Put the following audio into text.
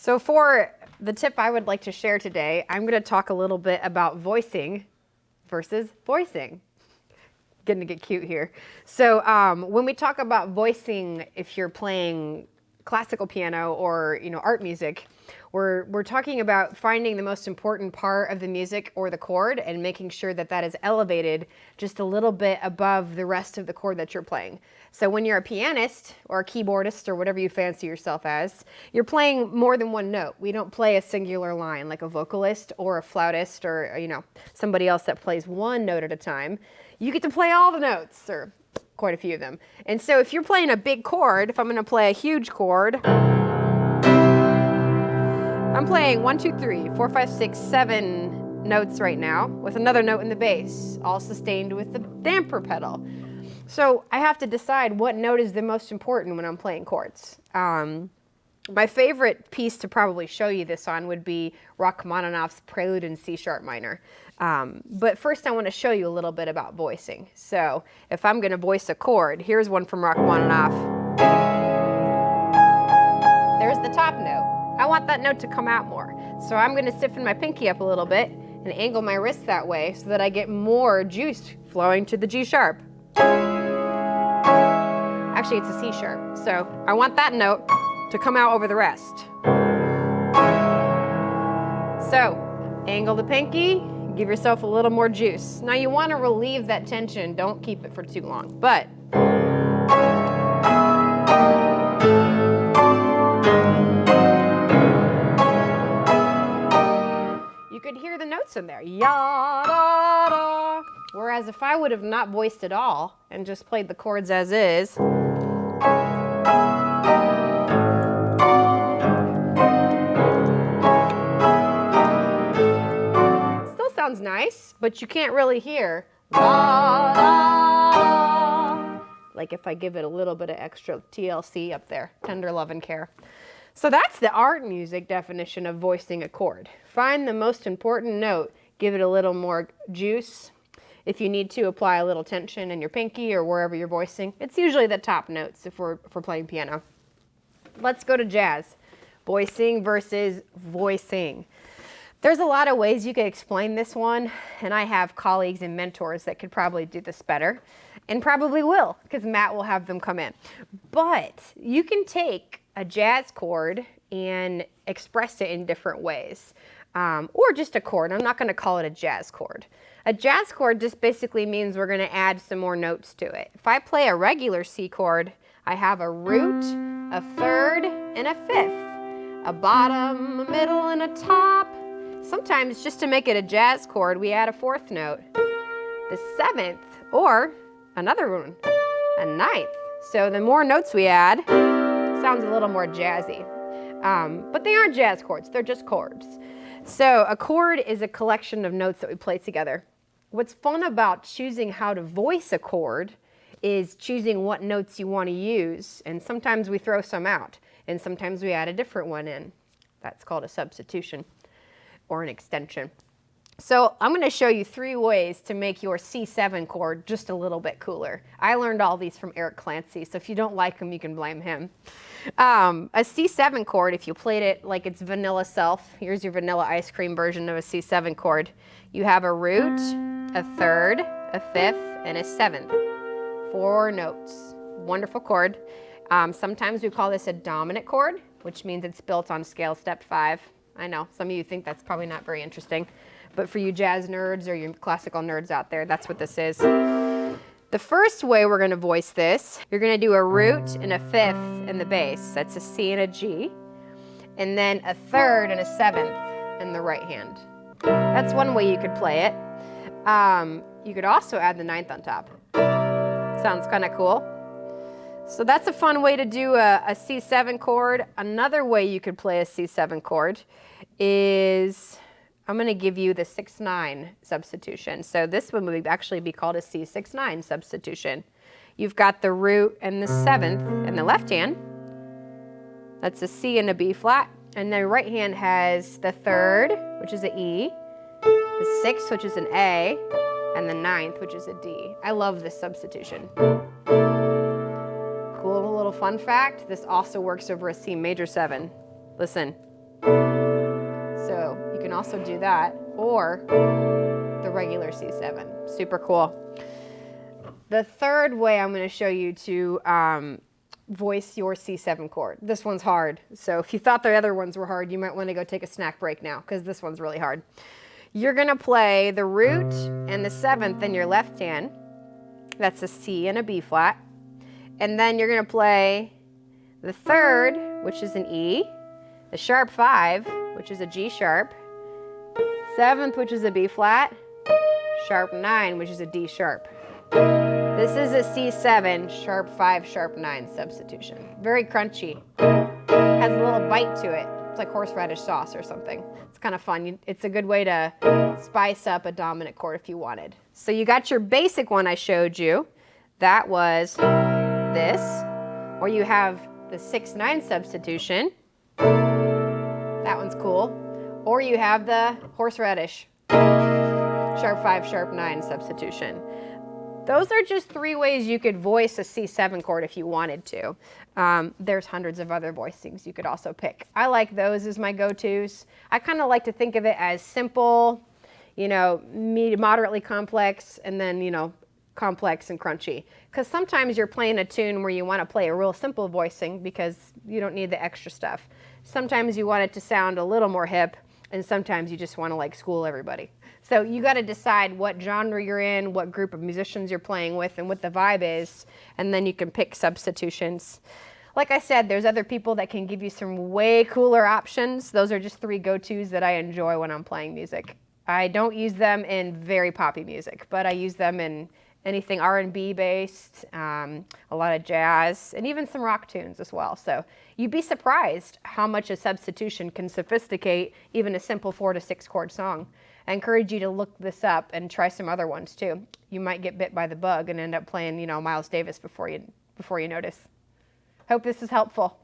So for the tip I would like to share today, I'm going to talk a little bit about voicing versus voicing. Getting to get cute here. So when we talk about voicing, if you're playing classical piano or art music, we're talking about finding the most important part of the music or the chord and making sure that that is elevated just a little bit above the rest of the chord that you're playing. So when you're a pianist or a keyboardist or whatever you fancy yourself as, you're playing more than one note. We don't play a singular line like a vocalist or a flautist or somebody else that plays one note at a time. You get to play all the notes, or quite a few of them. And so if you're playing a big chord, if I'm going to play a huge chord, I'm playing 1, 2, 3, 4, 5, 6, 7 notes right now with another note in the bass, all sustained with the damper pedal. So I have to decide what note is the most important when I'm playing chords. My favorite piece to probably show you this on would be Rachmaninoff's Prelude in C sharp minor. But first I want to show you a little bit about voicing. So if I'm going to voice a chord, here's one from Rachmaninoff. There's the top note. I want that note to come out more. So I'm going to stiffen my pinky up a little bit and angle my wrist that way so that I get more juice flowing to the G sharp. Actually, it's a C sharp. So I want that note to come out over the rest. So angle the pinky, give yourself a little more juice. Now you want to relieve that tension. Don't keep it for too long. But you could hear the notes in there. Ya, da, da. Whereas if I would have not voiced at all and just played the chords as is, still sounds nice, but you can't really hear la, la, like if I give it a little bit of extra TLC up there, tender love and care. So that's the art music definition of voicing a chord. Find the most important note, give it a little more juice. If you need to, apply a little tension in your pinky or wherever you're voicing. It's usually the top notes if we're playing piano. Let's go to jazz. Voicing versus voicing. There's a lot of ways you could explain this one, and I have colleagues and mentors that could probably do this better, and probably will, because Matt will have them come in. But you can take a jazz chord and express it in different ways. Or just a chord. I'm not going to call it a jazz chord. A jazz chord just basically means we're going to add some more notes to it. If I play a regular C chord, I have a root, a third, and a fifth. A bottom, a middle, and a top. Sometimes, just to make it a jazz chord, we add a fourth note. The seventh, or another one, a ninth. So the more notes we add, sounds a little more jazzy. But they aren't jazz chords, they're just chords. So a chord is a collection of notes that we play together. What's fun about choosing how to voice a chord is choosing what notes you want to use, and sometimes we throw some out, and sometimes we add a different one in. That's called a substitution or an extension. So I'm going to show you 3 ways to make your C7 chord just a little bit cooler. I learned all these from Eric Clancy, so if you don't like him, you can blame him. A C7 chord, if you played it like it's vanilla self, here's your vanilla ice cream version of a C7 chord. You have a root, a third, a fifth, and a seventh. 4 notes. Wonderful chord. Sometimes we call this a dominant chord, which means it's built on scale step 5. I know, some of you think that's probably not very interesting. But for you jazz nerds or you classical nerds out there, that's what this is. The first way we're going to voice this, you're going to do a root and a fifth in the bass. That's a C and a G. And then a third and a seventh in the right hand. That's one way you could play it. You could also add the ninth on top. Sounds kind of cool. So that's a fun way to do a C7 chord. Another way you could play a C7 chord is, I'm going to give you the 6/9 substitution. So this one would actually be called a C69 substitution. You've got the root and the seventh in the left hand. That's a C and a B flat. And the right hand has the third, which is an E, the sixth, which is an A, and the ninth, which is a D. I love this substitution. Cool little fun fact, this also works over a C major 7. Listen. also do that, or the regular C7. Super cool. The third way I'm going to show you to voice your C7 chord. This one's hard, so if you thought the other ones were hard, you might want to go take a snack break now, because this one's really hard. You're going to play the root and the 7th in your left hand. That's a C and a B flat. And then you're going to play the 3rd, which is an E, the sharp 5, which is a G sharp, 7th, which is a B flat, sharp 9, which is a D sharp. This is a C7, sharp 5, sharp 9 substitution. Very crunchy. Has a little bite to it. It's like horseradish sauce or something. It's kind of fun. It's a good way to spice up a dominant chord if you wanted. So you got your basic one I showed you. That was this. Or you have the 6/9 substitution. That one's cool. Or you have the horseradish, sharp 5, sharp 9 substitution. Those are just 3 ways you could voice a C7 chord if you wanted to. There's hundreds of other voicings you could also pick. I like those as my go-tos. I kind of like to think of it as simple, you know, moderately complex, and then, you know, complex and crunchy. Because sometimes you're playing a tune where you want to play a real simple voicing because you don't need the extra stuff. Sometimes you want it to sound a little more hip, and sometimes you just want to like school everybody. So you got to decide what genre you're in, what group of musicians you're playing with, and what the vibe is, and then you can pick substitutions. Like I said, there's other people that can give you some way cooler options. Those are just 3 go-tos that I enjoy when I'm playing music. I don't use them in very poppy music, but I use them in anything R&B based, a lot of jazz, and even some rock tunes as well. So you'd be surprised how much a substitution can sophisticate even a simple 4 to 6 chord song. I encourage you to look this up and try some other ones too. You might get bit by the bug and end up playing, you know, Miles Davis before you notice. Hope this is helpful.